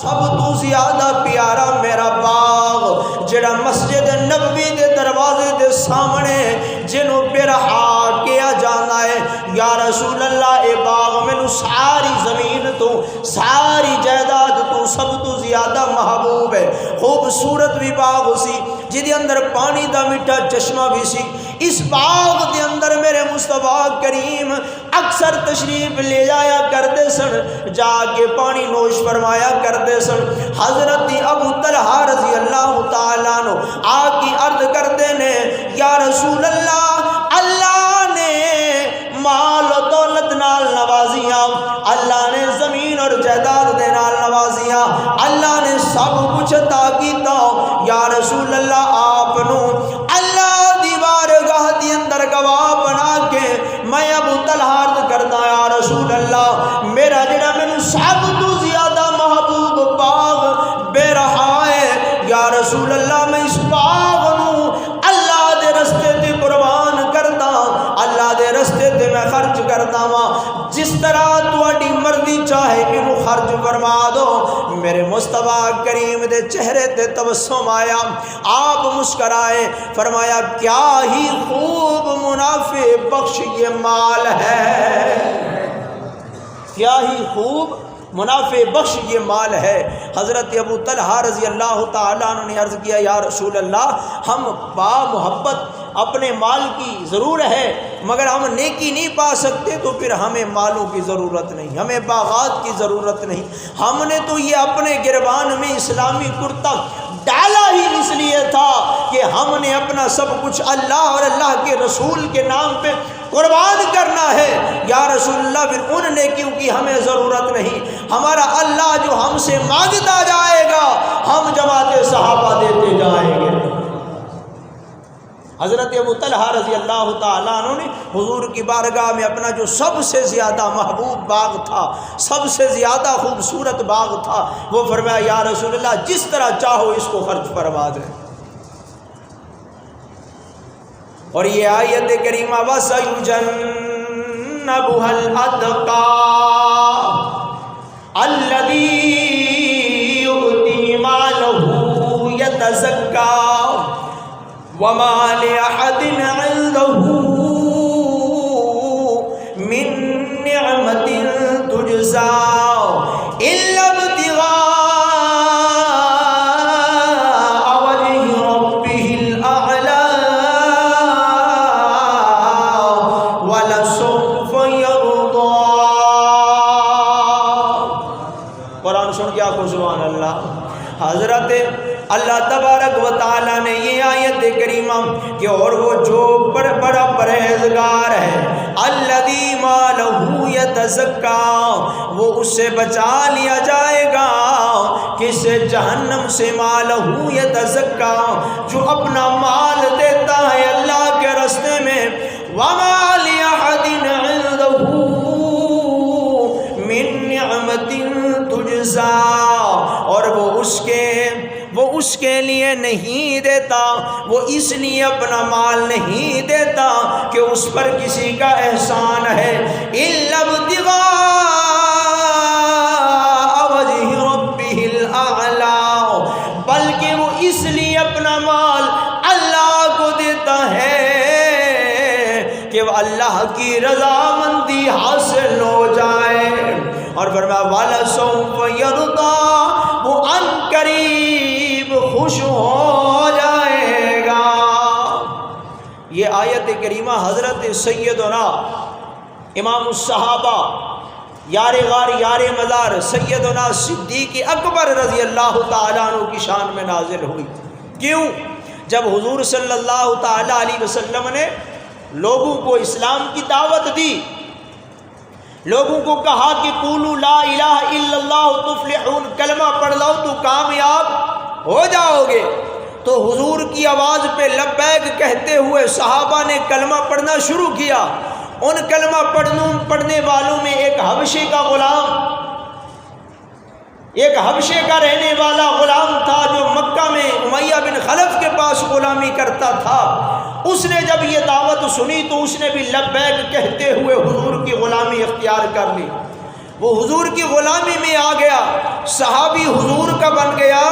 سب تو زیادہ پیارا میرا باغ جڑا مسجد نبوی دے دروازے دے سامنے جنوں برہا کیا جانا ہے، یا رسول اللہ اے باغ مینوں ساری زمین تو ساری جائیداد تو سب تو زیادہ محبوب ہے۔ خوبصورت بھی باغ سی جدے اندر پانی دا میٹھا چشمہ بھی سی۔ اس باغ دے اندر میرے مصطفیٰ کریم اکثر تشریف لے جایا کرتے سن، جا کے پانی نوش فرمایا کرتے سن۔ حضرت ابو طلحہ رضی اللہ تعالیٰ عنہ آ کی عرض کرتے نے، یا رسول اللہ، اللہ نے مال و دولت نال نوازیاں، اللہ نے زمین اور جائیداد دے نال نوازیاں، اللہ نے سب کچھ عطا کیتا، یا رسول اللہ آپ نو اللہ دی بارگاہ دی اندر گواہ بنا کے میں ابو طلحہ عرض کردا، یا رسول اللہ میرا جڑا مینوں سب تو زیادہ محبوب باغ بے رہا ہے، یا رسول اللہ میں اس باغ نو اللہ دے رستے تے قربان کردا، اللہ دے رستے تے میں خرچ کردا وا، جس طرح تہاڈی مرضی چاہے اینو خرچ فرما دو۔ میرے مصطفیٰ کریم دے چہرے تے تبسم آیا، آپ مسکرائے، فرمایا کیا ہی خوب منافع بخش یہ مال ہے، کیا ہی خوب منافع بخش یہ مال ہے۔ حضرت ابو طلحہ رضی اللہ تعالیٰ عنہ نے عرض کیا، یا رسول اللہ ہم با محبت اپنے مال کی ضرور ہے، مگر ہم نیکی نہیں پا سکتے تو پھر ہمیں مالوں کی ضرورت نہیں، ہمیں باغات کی ضرورت نہیں، ہم نے تو یہ اپنے گربان میں اسلامی کرتا ڈالا ہی اس لیے تھا کہ ہم نے اپنا سب کچھ اللہ اور اللہ کے رسول کے نام پہ قربان کرنا ہے، یا رسول اللہ پھر ان نیکیوں کی ہمیں ضرورت نہیں، ہمارا اللہ جو ہم سے مانگتا جائے گا ہم جماعت صحابہ دیتے جائیں گے۔ حضرت ابو طلحہ رضی اللہ تعالیٰ عنہ نے حضور کی بارگاہ میں اپنا جو سب سے زیادہ محبوب باغ تھا، سب سے زیادہ خوبصورت باغ تھا، وہ فرمایا یا رسول اللہ جس طرح چاہو اس کو خرچ فرما دیں۔ اور یہ آیت کریمہ وَسَيُجَنَّبُهَا الْأَتْقَى الَّذِي يُؤْتِي مَالَهُ يَتَزَكَّى وَمَا لِأَحَدٍ عِندَهُ مِن نِعْمَةٍ تُجْزَى إِلَّا ابْتِغَاءَ وَجْهِ رَبِّهِ الْأَعْلَى وَلَسَوْفَ يَرْضَى۔ قرآن سن کے آخو سبحان اللہ۔ حضرت اللہ تبارک و تعالیٰ نے یہ آیت کریمہ کہ اور وہ جو بڑا پرہیزگار ہے، الذی مالہ یتزکا، وہ اس سے بچا لیا جائے گا، کس جہنم سے، مالہ یتزکا، جو اپنا مال دیتا ہے اللہ کے راستے میں، وما لأحد عنده من نعمت تجزا، اور وہ اس کے لیے نہیں دیتا، وہ اس لیے اپنا مال نہیں دیتا کہ اس پر کسی کا احسان ہے، الا ابتغاء وجہ ربہ الاعلی، بلکہ وہ اس لیے اپنا مال اللہ کو دیتا ہے کہ وہ اللہ کی رضامندی حاصل ہو جائے۔ اور فرمایا وَلَسَوْفَ يَرْضَى، وہ ان قریب خوش ہو جائے گا۔ یہ آیت کریمہ حضرت سیدنا امام الصحابہ یار غار یار مزار سیدنا صدیق اکبر رضی اللہ تعالیٰ عنہ کی شان میں نازل ہوئی۔ کیوں؟ جب حضور صلی اللہ تعالیٰ علیہ وسلم نے لوگوں کو اسلام کی دعوت دی، لوگوں کو کہا کہ قولوا لا الہ الا اللہ تفلحون، کلمہ پڑھ لو تو کامیاب ہو جاؤ گے، تو حضور کی آواز پہ لبیک کہتے ہوئے صحابہ نے کلمہ پڑھنا شروع کیا۔ ان کلمہ پڑھنے والوں میں ایک حبشے کا غلام، ایک حبشے کا رہنے والا غلام تھا جو مکہ میں امیہ بن خلف کے پاس غلامی کرتا تھا۔ اس نے جب یہ دعوت سنی تو اس نے بھی لبیک کہتے ہوئے حضور کی غلامی اختیار کر لی۔ وہ حضور کی غلامی میں آ گیا، صحابی حضور کا بن گیا،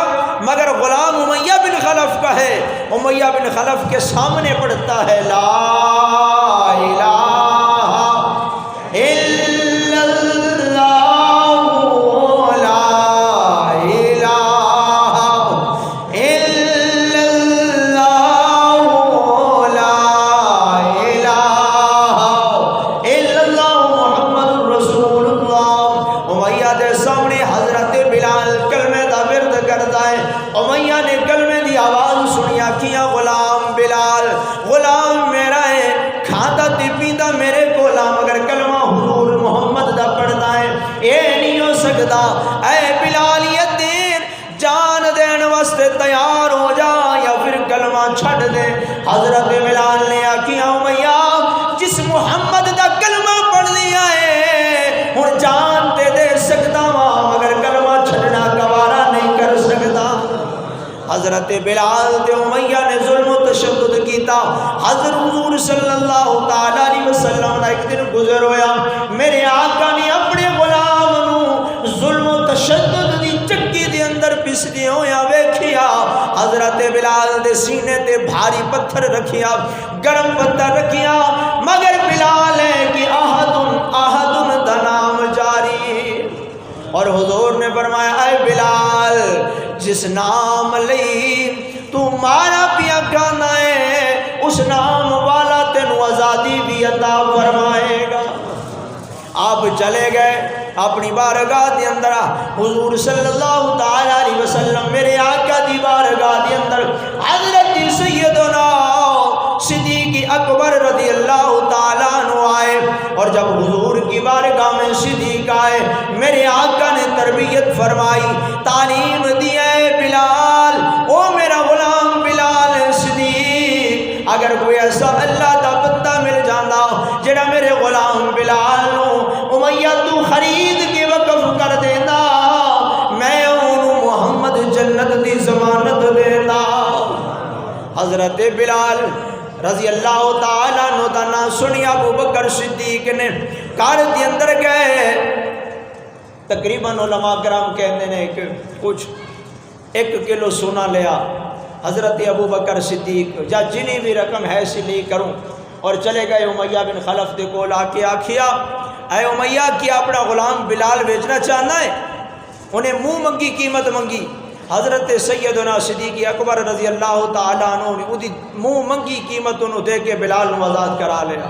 مگر غلام امیہ بن خلف کا ہے۔ امیہ بن خلف کے سامنے پڑھتا ہے لا الہ الا اللہ، لا الہ الا اللہ، لا الہ الا اللہ محمد رسول اللہ۔ امیہ دے سامنے حضرت بلال کلمے دا ورد کرتا ہے۔ امیہ نے کلمے دی آواز سنی، آکھیاں غلام بلال غلام میرا ہے، کھاتا تے پیندا میرے کولا، مگر کلمہ حضور محمد دا پڑھنا ہے، اے نہیں ہو سکتا۔ اے بلال یہ دین جان دین واسطے تیار ہو جا یا پھر کلمہ چھڑ دے۔ حضرت بلال نے آکھیاں امیہ جس محمد دا کلمہ پڑھ دیا ہے ہن جان تے دے سکتا وا، مگر کلمہ چھڑنا گوارا نہیں کر سکتا۔ حضرت بلال تے امیہ نے ظلم و تشدد کیتا۔ حضرت حضور صلی اللہ تعالی علیہ وسلم دا ایک دن گزر ہویا، میرے آقا نے اپنے غلام نو ظلم و تشدد دی چکی دے اندر پسدی ہویا ویکھیا۔ حضرت بلال دے سینے تے بھاری پتھر رکھیا، گرم پتھر رکھیا، مگر بلال ہے کہ احدن دا نام جاری۔ اور حضور نے فرمایا اے بلال جس نام لئی تو مارا پیا گانا ہے اس نام والا تینو آزادی بھی عطا فرمائے گا۔ آپ چلے گئے اپنی بارگاہ دے اندر، حضور صلی اللہ تعالی علیہ وسلم میرے آقا دی بارگاہ دے اندر حضرت سیدنا صدیق اکبر رضی اللہ تعالیٰ عنہ آئے، اور جب حضور کی بارگاہ میں صدیق آئے میرے آقا نے تربیت فرمائی، تعلیم دیا ہے بلال، او میرا غلام بلال صدیق، اگر کوئی ایسا اللہ دا بندہ مل جانا جڑا میرے غلام بلال نو امیہ تو خرید کے وقف کر دینا، میں انہوں محمد جنت دی ضمانت دینا۔ حضرت بلال رضی اللہ تعالیٰ عنہ دا نام سنی ابو بکر صدیق نے کار دی اندر گئے۔ تقریباً علماء کرام کہتے ہیں کہ کچھ 1 کلو سونا لیا، حضرت ابو بکر صدیق جا جنی بھی رقم ہے سی لی کروں، اور چلے گئے امیہ بن خلف دے کول آ کے آکھیا اے امیہ کیا اپنا غلام بلال بیچنا چاہنا ہے؟ انہیں منہ منگی قیمت منگی۔ حضرت سیدنا صدیق اکبر رضی اللہ تعالیٰ عنہ نے وہ منہ منگی قیمت انہوں دے کے بلال نو آزاد کرا لیا۔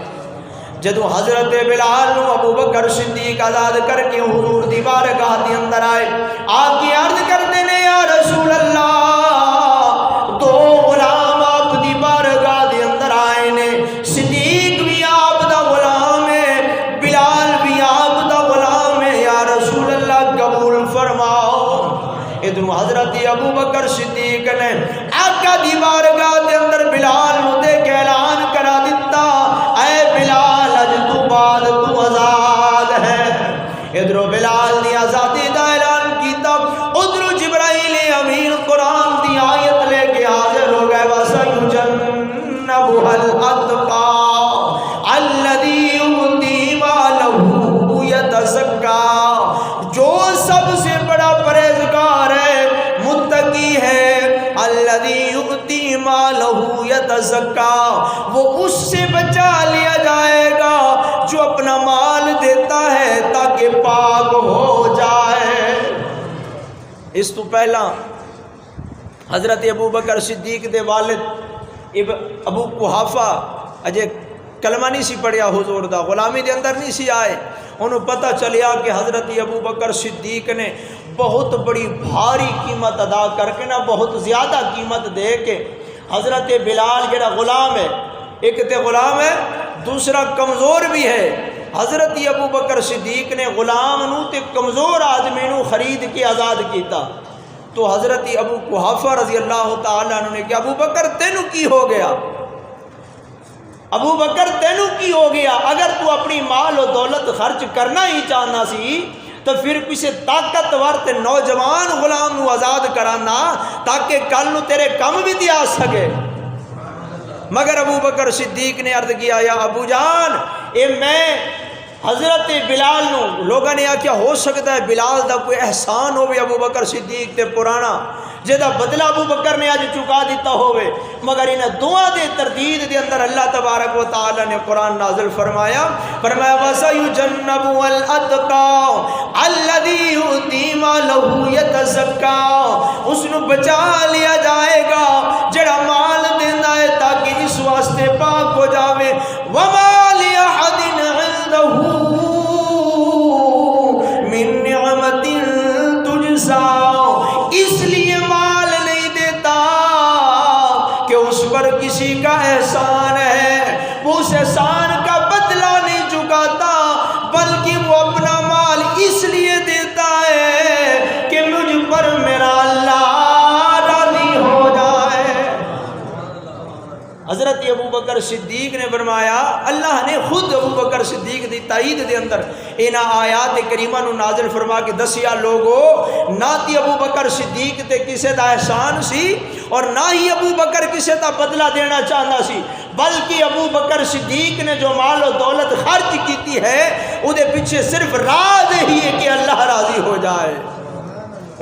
جدو حضرت بلال نو ابو بکر صدیق آزاد کر کے حضور دی بارگاہ دے اندر آئے، آپ کی عرض کرتے نے یا رسول اللہ دو غلام آپ دی بارگاہ دے اندر آئے نے، صدیق بھی آپ دا غلام ہے، بلال بھی آپ دا غلام ہے، یا رسول اللہ قبول فرماؤ۔ ادھر حضرت ابو بکر صدیق نے آقا دی بارگاہ دے اندر بلال نو دے کے اعلان کرا دیتا، اے بلال اج تو بعد تو آزاد ہے۔ ادھر بلال دی آزادی دا اعلان کیتا، ادھر جبرائیل امین قرآن دی آیت لے کے حاضر ہو گئے، وَسَيُجَنَّبُهَا الْأَتْقَى الَّذِي يُؤْتِي مَالَهُ يَتَزَكَّى، جو سب سے بڑا پرہیزگار ہے متقی ہے، الذی یؤتی مالہ یتزکیٰ، وہ اس سے بچا لیا جائے گا جو اپنا مال دیتا ہے تاکہ پاک ہو جائے۔ اس تو پہلا حضرت ابو بکر صدیق دے والد ابو قحافہ اجے کلمہ نہیں سی پڑھیا حضور دا، غلامی دے اندر نہیں سی آئے، انہوں پتہ چلیا کہ حضرت ابو بکر صدیق نے بہت بڑی بھاری قیمت ادا کر کے نا، بہت زیادہ قیمت دے کے حضرت بلال جڑا غلام ہے، ایک تے غلام ہے دوسرا کمزور بھی ہے، حضرت ابو بکر صدیق نے غلام نو تے کمزور آدمی نو خرید کے آزاد کیتا۔ تو حضرت ابو قحافہ رضی اللہ تعالیٰ عنہ نے کہ ابو بکر تینوں کی ہو گیا؟ ابو بکر تینوں کی ہو گیا؟ اگر تو اپنی مال و دولت خرچ کرنا ہی چاہنا سی تو پھر کسی طاقتور تے نوجوان غلام نو آزاد کرانا تاکہ کل نو تیرے کم بھی دیا سکے۔ مگر ابو بکر صدیق نے عرض کیا یا ابو جان، اے میں حضرت بلال نو لوگوں نے آخیا ہو سکتا ہے بلال دا کوئی احسان ہوئے ابو بکر صدیق تے پرانا جہاں بدلہ ابو بکر نے آج چکا دیتا ہوئے، مگر انہیں دعا دے تردید دے اندر اللہ تبارک و تعالی نے قرآن نازل فرمایا وَسَيُجَنَّبُهَا الْأَتْقَى الَّذِي يُؤْتِي مَالَهُ يَتَزَكَّى، اس نو بچا لیا جائے گا جڑا مال دینا ہے تاکہ اس واسطے پاک ہو جاوے۔ وَمَا لِأَحَدٍ عِندَهُ مِن نِعْمَةٍ تُجْزَىٰ، اس لیے مال نہیں دیتا کہ اس پر کسی کا احسان ہے، وہ اس احسان کا بدلہ نہیں چکاتا، بلکہ وہ اپنا مال اس لیے دیتا ہے کہ مجھ پر میرا اللہ راضی ہو جائے۔ حضرت ابو بکر صدیق نے فرمایا، اللہ نے خود ابو بکر صدیق دی تائید دے اندر اینا آیات کریمہ نو نازل فرما کے دسیا لوگو نہ تی ابو بکر صدیق تے کسے دا احسان سی اور نہ ہی ابو بکر کسے دا بدلہ دینا چاہنا سی، بلکہ ابو بکر صدیق نے جو مال و دولت خرچ کیتی ہے او دے پیچھے صرف راز ہی ہے کہ اللہ راضی ہو جائے۔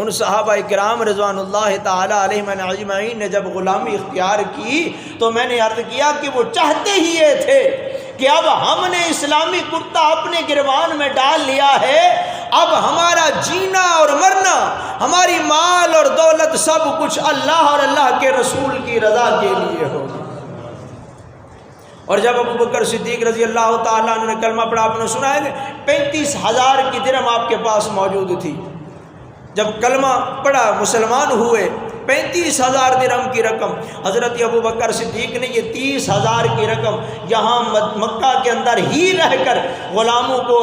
ان صحابہ کرام رضوان اللہ تعالی علیہم اجمعین نے جب غلامی اختیار کی تو میں نے عرض کیا کہ وہ چاہتے ہی یہ تھے کہ اب ہم نے اسلامی کرتا اپنے گریبان میں ڈال لیا ہے، اب ہمارا جینا اور مرنا، ہماری مال اور دولت سب کچھ اللہ اور اللہ کے رسول کی رضا کے لیے ہوگا۔ اور جب ابو بکر صدیق رضی اللہ تعالیٰ عنہ نے کلمہ پڑھا، آپ نے سنا ہے 35,000 کی درہم آپ کے پاس موجود تھی، جب کلمہ پڑھا مسلمان ہوئے 35,000 درہم کی رقم، حضرت ابو بکر صدیق نے یہ 30,000 کی رقم یہاں مکہ کے اندر ہی رہ کر غلاموں کو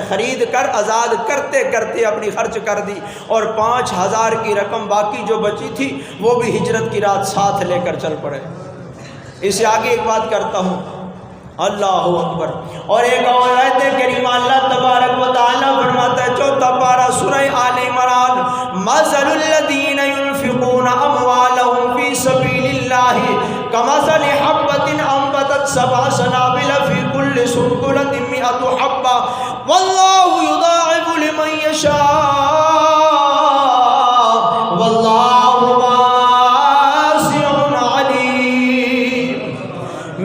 خرید کر آزاد کرتے کرتے اپنی خرچ کر دی، اور 5,000 کی رقم باقی جو بچی تھی وہ بھی ہجرت کی رات ساتھ لے کر چل پڑے۔ اس سے آگے ایک بات کرتا ہوں، اللہ اکبر۔ اور ایک اور آیت کریمہ اللہ تبارک و تعالی فرماتا ہے 4 پارہ سورہ آل عمران، مثل الذین ينفقون اموالهم فی سبیل اللہ کمثل حبۃ انبتت 7 سنابل فی کل سنبلۃ 100 حبۃ واللہ یضاعف لمن یشاء واللہ واسع علیم۔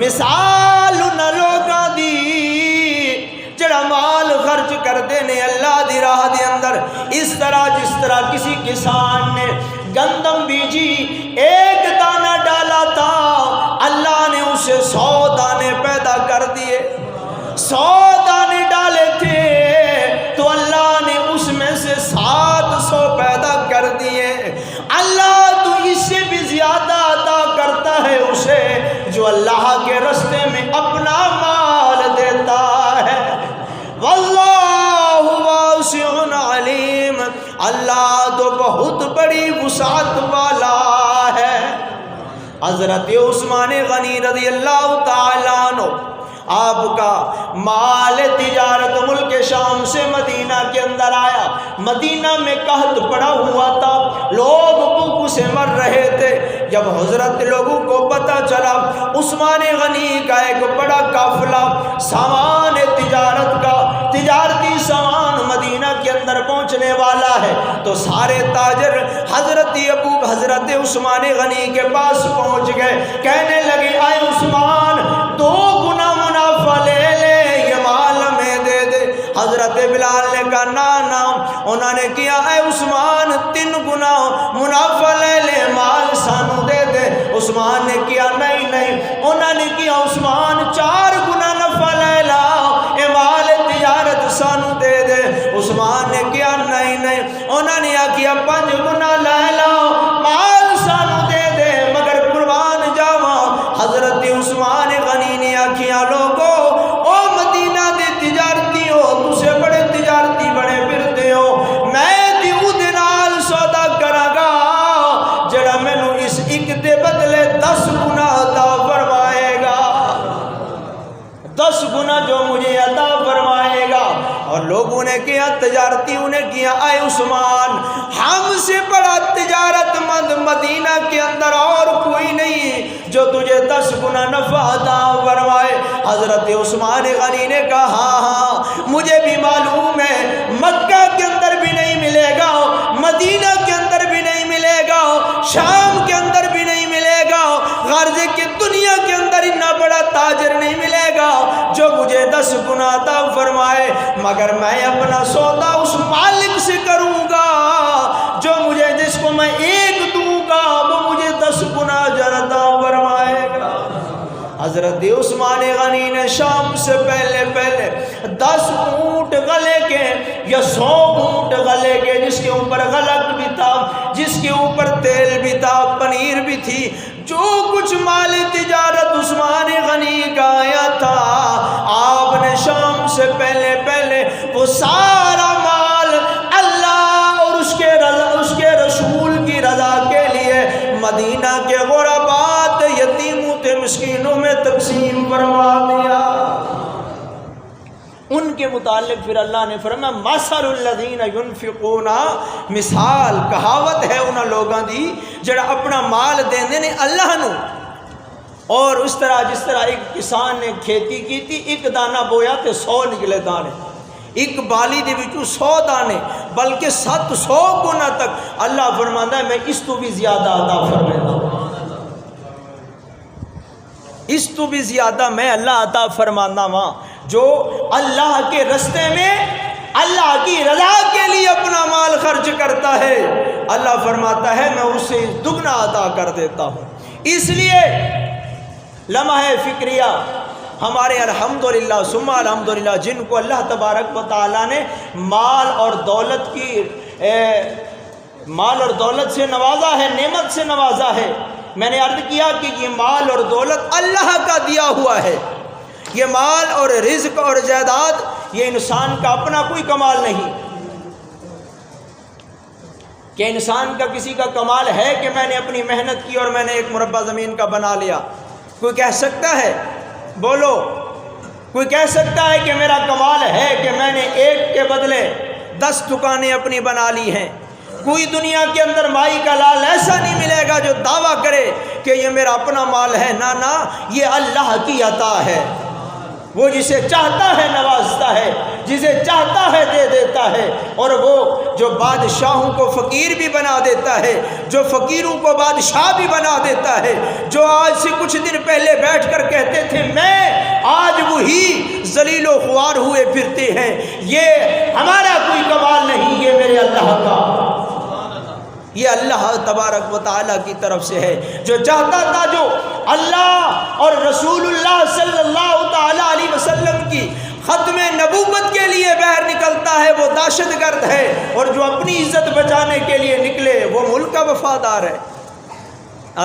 مثال نہ لوگاں دی جڑا مال خرچ کردے نے اللہ دی راہ دے اندر، اس طرح جس طرح کسی کسان نے گندم بیجی، ایک دانہ ڈالا تھا، اللہ نے اسے 100 دانے پیدا کر دیے، 100 دانے ڈالے تھے تو اللہ نے اس میں سے 700 پیدا کر دیے۔ اللہ تو اس سے بھی زیادہ عطا کرتا ہے اسے جو اللہ کے رستے میں اپنا مال دیتا ہے۔ واللہ واسع علیم، اللہ تو بہت بڑی وسعت والا ہے۔ حضرت عثمان غنی رضی اللہ تعالیٰ عنہ، آپ کا مال تجارت ملک شام سے مدینہ کے اندر آیا، مدینہ میں قحط پڑا ہوا تھا، لوگ بھوک سے مر رہے تھے۔ جب حضرت لوگوں کو پتہ چلا عثمان غنی کا ایک بڑا قافلہ سامان تجارت کا، تجارتی سامان مدینہ کے اندر پہنچنے والا ہے، تو سارے تاجر حضرت عثمان غنی کے پاس پہنچ گئے، کہنے لگے اے عثمان 2 گنا منافع لے لے، یہ مال میں دے دے۔ حضرت بلال نے کہا نا، انہوں نے کیا اے عثمان 3 گنا منافع لے لے، مال سانو دے دے۔ عثمان نے کیا نہیں، انہوں نے کیا عثمان 4 گنا نفع لے لا، اے مال تجارت سانو دے دے۔ عثمان نے کیا نہیں، انہوں نے کیا 5 گنا لے لا، مال سانو دے دے۔ مگر قربان جاواں حضرت عثمان غنی نے کیا لوگو او مدینہ دے تجارتی ہو، تسے بڑے تجارتی بڑے پھرتے ہو، میں دی اودے نال سودا کراں گا جڑا مینوں اس ایک دے بدلے 10 گنا عطا فرمائے گا، 10 گنا جو مجھے عطا فرمائے گا۔ اور لوگوں نے کیا، تجارتیوں نے کیا اے عثمان ہم سے بڑا تجارت مند مدینہ کے اندر اور کوئی نہیں جو تجھے 10 گنا نفع عطا فرمائے۔ حضرت عثمان غنی نے کہا ہاں مجھے بھی معلوم ہے مکہ کے اندر بھی نہیں ملے گا، مدینہ کے اندر بھی نہیں ملے گا، شام کے اندر بھی نہیں ملے گا، غرض کی دنیا کے اندر اتنا بڑا تاجر نہیں ملے گا جو مجھے 10 گنا عطا فرمائے، مگر میں اپنا سودا اس مالک سے کروں گا جو مجھے، جس کو میں 1 دوں گا وہ مجھے 10 گنا اجر عطا فرمائے گا۔ حضرت عثمان غنی نے شام سے پہلے 10 اونٹ غلے کے یا 100 اونٹ غلے کے، جس کے اوپر غلق بھی تھا، جس کے اوپر تیل بھی تھا، پنیر بھی تھی، جو کچھ مال تجارت عثمان غنی کا آیا تھا، آپ نے شام سے پہلے وہ سارا مال اللہ اور اس کے رسول کی رضا کے لیے مدینہ کے غربات، یتیموں کے مسکینوں میں تقسیم فرما دیا۔ ان کے متعلق پھر اللہ نے فرمایا مثل الذین ينفقون، مثال کہاوت ہے انہاں لوگاں دی جڑا اپنا مال دیندے نے اللہ نو، اور اس طرح جس طرح ایک کسان نے کھیتی کی تھی، 1 دانہ بویا تے 100 نکلے دانے، 1 بالی دے وچوں 100 دانے، بلکہ 700 گنا تک اللہ فرماندا ہے میں اس تو بھی زیادہ عطا فرماؤں، اس تو بھی زیادہ میں اللہ عطا فرمانا ہاں۔ جو اللہ کے رستے میں اللہ کی رضا کے لیے اپنا مال خرچ کرتا ہے، اللہ فرماتا ہے میں اسے دگنا عطا کر دیتا ہوں۔ اس لیے لمحہ فکریہ ہمارے الحمدللہ ثم الحمدللہ جن کو اللہ تبارک و تعالیٰ نے مال اور دولت سے نوازا ہے، نعمت سے نوازا ہے، میں نے عرض کیا کہ یہ مال اور دولت اللہ کا دیا ہوا ہے، یہ مال اور رزق اور جائیداد یہ انسان کا اپنا کوئی کمال نہیں کہ انسان کا کسی کا کمال ہے کہ میں نے اپنی محنت کی اور میں نے 1 مربع زمین کا بنا لیا۔ کوئی کہہ سکتا ہے؟ بولو، کوئی کہہ سکتا ہے کہ میرا کمال ہے کہ میں نے 1 کے بدلے 10 دکانیں اپنی بنا لی ہیں؟ کوئی دنیا کے اندر مائی کا لال ایسا نہیں ملے گا جو دعویٰ کرے کہ یہ میرا اپنا مال ہے، نہ، یہ اللہ کی عطا ہے، وہ جسے چاہتا ہے نوازتا ہے، جسے چاہتا ہے دے دیتا ہے، اور وہ جو بادشاہوں کو فقیر بھی بنا دیتا ہے، جو فقیروں کو بادشاہ بھی بنا دیتا ہے، جو آج سے کچھ دن پہلے بیٹھ کر کہتے تھے میں، آج وہی ذلیل و خوار ہوئے پھرتے ہیں۔ یہ ہمارا کوئی کمال نہیں، یہ میرے اللہ کا، یہ اللہ تبارک و تعالیٰ کی طرف سے ہے۔ جو چاہتا تھا، جو اللہ اور رسول اللہ صلی اللہ تعالیٰ علیہ وسلم کی ختم نبوت کے لیے باہر نکلتا ہے وہ دہشت گرد ہے، اور جو اپنی عزت بچانے کے لیے نکلے وہ ملک کا وفادار ہے۔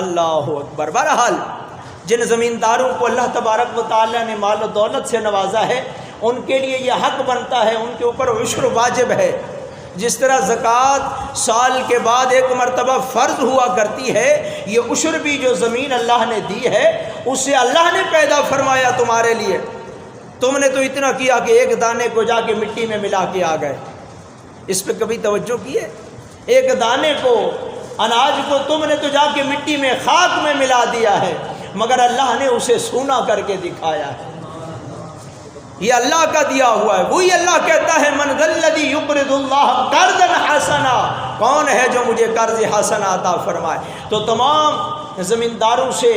اللہ اکبر۔ بہرحال جن زمینداروں کو اللہ تبارک و تعالیٰ نے مال و دولت سے نوازا ہے، ان کے لیے یہ حق بنتا ہے، ان کے اوپر عشر واجب ہے۔ جس طرح زکوٰۃ سال کے بعد 1 مرتبہ فرض ہوا کرتی ہے، یہ عشر بھی جو زمین اللہ نے دی ہے اسے اللہ نے پیدا فرمایا تمہارے لیے۔ تم نے تو اتنا کیا کہ 1 دانے کو جا کے مٹی میں ملا کے آ گئے، اس پہ کبھی توجہ کی ہے؟ 1 دانے کو، اناج کو تم نے تو جا کے مٹی میں، خاک میں ملا دیا ہے، مگر اللہ نے اسے سونا کر کے دکھایا ہے۔ یہ اللہ کا دیا ہوا ہے۔ وہی اللہ کہتا ہے من ذا الذی یقرض اللہ قرضا حسنا، کون ہے جو مجھے قرض حسن عطا فرمائے؟ تو تمام زمینداروں سے،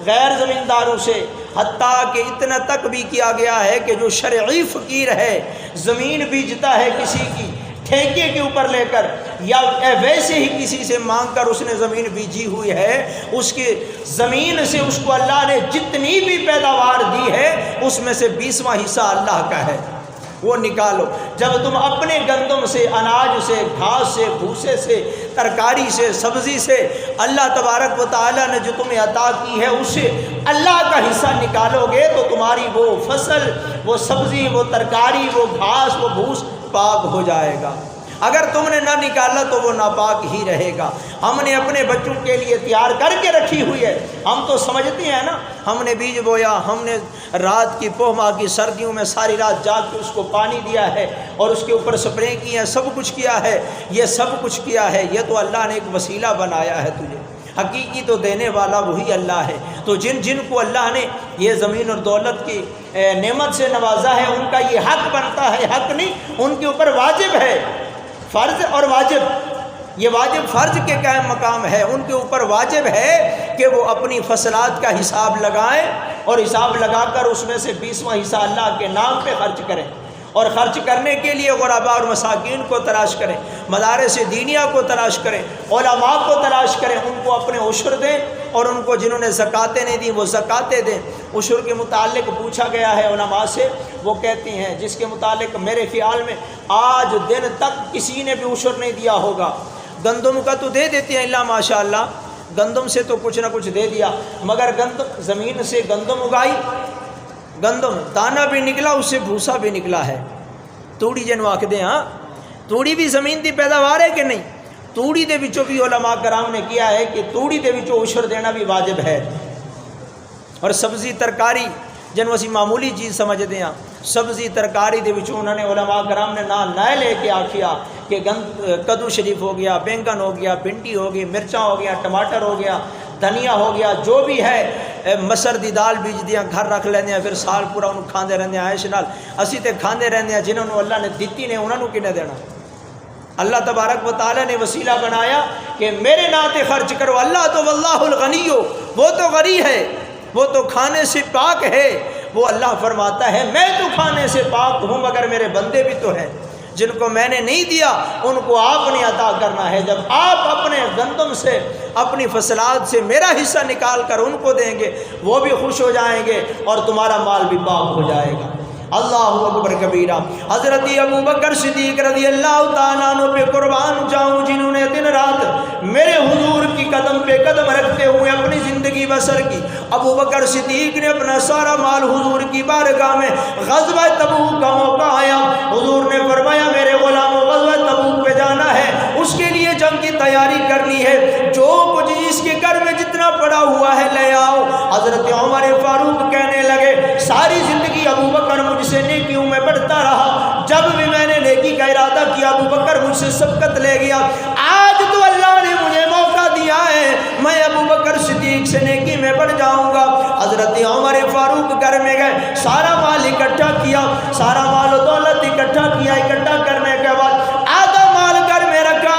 غیر زمینداروں سے، حتیٰ کہ اتنا تک بھی کیا گیا ہے کہ جو شرعی فقیر ہے، زمین بیچتا ہے کسی کی ٹھیکے کے اوپر لے کر، یا ویسے ہی کسی سے مانگ کر اس نے زمین بیجی ہوئی ہے، اس کی زمین سے اس کو اللہ نے جتنی بھی پیداوار دی ہے اس میں سے 20واں حصہ اللہ کا ہے، وہ نکالو۔ جب تم اپنے گندم سے، اناج سے، گھاس سے، بھوسے سے، ترکاری سے، سبزی سے اللہ تبارک و تعالیٰ نے جو تمہیں عطا کی ہے اسے اللہ کا حصہ نکالو گے تو تمہاری وہ فصل، وہ سبزی، وہ ترکاری، وہ گھاس، وہ بھوس پاک ہو جائے گا۔ اگر تم نے نہ نکالا تو وہ ناپاک ہی رہے گا۔ ہم نے اپنے بچوں کے لیے تیار کر کے رکھی ہوئی ہے، ہم تو سمجھتے ہیں نا، ہم نے بیج بویا، ہم نے رات کی پوہ ماہ کی سردیوں میں ساری رات جاگ کے اس کو پانی دیا ہے اور اس کے اوپر سپرے کی ہے، سب کچھ کیا ہے، یہ سب کچھ کیا ہے، یہ تو اللہ نے ایک وسیلہ بنایا ہے تجھے، حقیقی تو دینے والا وہی اللہ ہے۔ تو جن کو اللہ نے یہ زمین اور دولت کی نعمت سے نوازا ہے ان کا یہ حق بنتا ہے، حق نہیں، ان کے اوپر واجب ہے۔ فرض اور واجب، یہ واجب فرض کے قائم مقام ہے، ان کے اوپر واجب ہے کہ وہ اپنی فصلات کا حساب لگائیں اور حساب لگا کر اس میں سے 20واں حصہ اللہ کے نام پہ خرچ کریں، اور خرچ کرنے کے لیے غرباء اور مساکین کو تلاش کریں، مدارس دینیہ کو تلاش کریں، علماء کو تلاش کریں، ان کو اپنے عشر دیں، اور ان کو جنہوں نے زکاتیں نہیں دیں وہ زکاتیں دیں۔ عشر کے متعلق پوچھا گیا ہے علماء سے، وہ کہتے ہیں جس کے متعلق میرے خیال میں آج دن تک کسی نے بھی عشر نہیں دیا ہوگا۔ گندم کا تو دے دیتے ہیں اللہ ماشاء اللہ، گندم سے تو کچھ نہ کچھ دے دیا، مگر گندم زمین سے گندم اگائی، گندم دانہ بھی نکلا، اس سے بھوسا بھی نکلا ہے، توڑی جنوں آکھ دیں، ہاں توڑی بھی زمین دی پیداوار ہے کہ نہیں؟ توڑی دے وچوں بھی علماء کرام نے کیا ہے کہ توڑی دے وچوں عشر دینا بھی واجب ہے۔ اور سبزی ترکاری جنوں اسی معمولی چیز سمجھتے ہیں، سبزی ترکاری دے وچوں انہوں نے علماء کرام نے نہ لے کے آکھیا کہ کدو شریف ہو گیا، بینگن ہو گیا، بھنڈی ہو گئی، مرچاں ہو گیا، ٹماٹر ہو گیا، دھنیا ہو گیا، جو بھی ہے مسر دی دال بیج دیاں گھر رکھ لیندے ہیں، پھر سال پورا انہوں کھاندے رہندے ہیں عائش نال۔ اسی تے کھاندے رہندے ہیں، جنہوں نے اللہ نے دیتی نے انہوں نے کنے دینا؟ اللہ تبارک و تعالیٰ نے وسیلہ بنایا کہ میرے ناتے خرچ کرو۔ اللہ تو واللہ الغنی، وہ تو غنی ہے، وہ تو کھانے سے پاک ہے۔ وہ اللہ فرماتا ہے میں تو کھانے سے پاک ہوں، مگر میرے بندے بھی تو ہیں جن کو میں نے نہیں دیا، ان کو آپ نے عطا کرنا ہے۔ جب آپ اپنے گندم سے، اپنی فصلات سے میرا حصہ نکال کر ان کو دیں گے، وہ بھی خوش ہو جائیں گے اور تمہارا مال بھی پاک ہو جائے گا۔ اللہ اکبر کبیرہ۔ حضرت ابو بکر صدیق رضی اللہ تعالیٰ عنہ پہ قربان جاؤں، جنہوں نے دن رات میرے حضور کی قدم پہ قدم رکھتے ہوئے اپنی زندگی بسر کی۔ ابو بکر صدیق نے اپنا سارا مال حضور کی بارگاہ میں، غزوہ تبوک کا موقع آیا، حضور نے فرمایا میرے غلاموں غزوہ تبوک پہ جانا ہے، اس کے لیے جنگ کی تیاری کرنی ہے، جو کچھ اس کے گھر میں جتنا پڑا ہوا ہے لے آؤ۔ حضرت عمر فاروق کہنے لگے ساری زندگی ابو بکر مجھ سے نیکیوں میں بڑھتا رہا، جب بھی میں نے نیکی کا ارادہ کیا ابو بکر مجھ سے سبقت لے گیا، آج تو اللہ نے مجھے موقع دیا ہے میں ابو بکر صدیق سے نیکی میں بڑھ جاؤں گا۔ حضرت عمر فاروق گھر میں گئے، سارا مال اکٹھا کیا، سارا مال و دولت اکٹھا کیا، اکٹھا کرنے کے بعد آدھا مال گھر میں رکھا،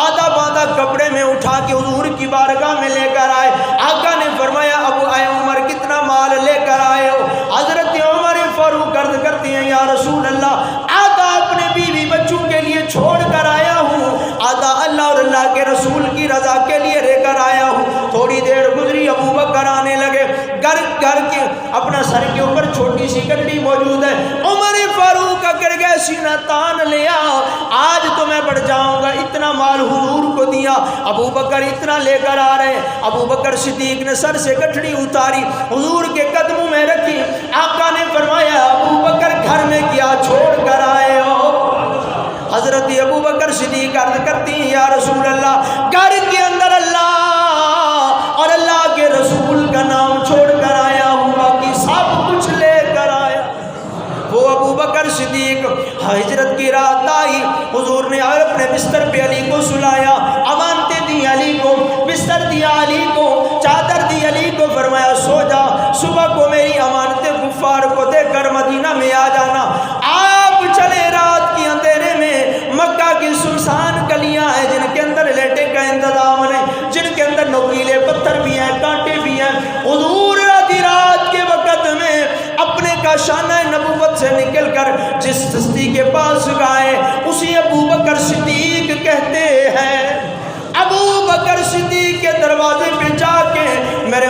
آدھا باندھا کپڑے میں اٹھا کے حضور کی بارگاہ میں لے کر آئے۔ آقا نے فرمایا ابو اے عمر کتنا مال لے کر آئے ہو؟ حضرت عمر فاروق عرض کرتی ہیں یا رسول اللہ آدھا اپنے بیوی بچوں کے لیے چھوڑ کر آیا ہوں، آدھا اللہ اور اللہ کے رسول کی رضا کے لیے لے کر آیا ہوں۔ تھوڑی دیر گزری، ابو بکر آنے لگے، گھر کے اپنا سر کے اوپر چھوٹی سی گڈی موجود ہے، عمر فاروق اکڑ گئے، سینہ تان لیا، آج تو میں بڑھ جاؤں گا، اتنا مال حضور کو دیا، ابو بکر اتنا لے کر آ رہے ہیں۔ ابو بکر صدیق نے سر سے گٹھڑی اتاری، حضور کے قدموں میں رکھی، آقا نے فرمایا ابو بکر گھر میں کیا چھوڑ کر آئے ہو؟ حضرت ابو بکر صدیق عرض کرتی ہیں یا رسول اللہ گھر کے اندر اللہ اور اللہ کے رسول کا نام چھوڑ کر آیا ہوں، باقی سب کچھ لے کر آیا۔ وہ ابو بکر صدیق ہجرت کی رات آئی، حضور نے اپنے بستر پہ علی کو سلایا، امانتیں دی علی کو، بستر دیا علی کو، چادر دی علی کو، فرمایا سو جا، صبح کو میری امانتیں کفار کو دے کر مدینہ میں آ جانا۔ آپ چلے رات کی اندھیرے میں، مکہ کی سنسان گلیاں ہیں جن کے اندر لیٹے کا انتظام نہیں، جن کے اندر نوکیلے پتھر بھی ہیں، کانٹے بھی ہیں، حضور آدھی رات کے وقت میں اپنے کاشانہ نبوت سے نکل کر جس ہستی کے پاس گئے اسی ابو بکر صدیق کہتے ہیں۔ ابو بکر صدیق کے دروازے پہ جا کے میرے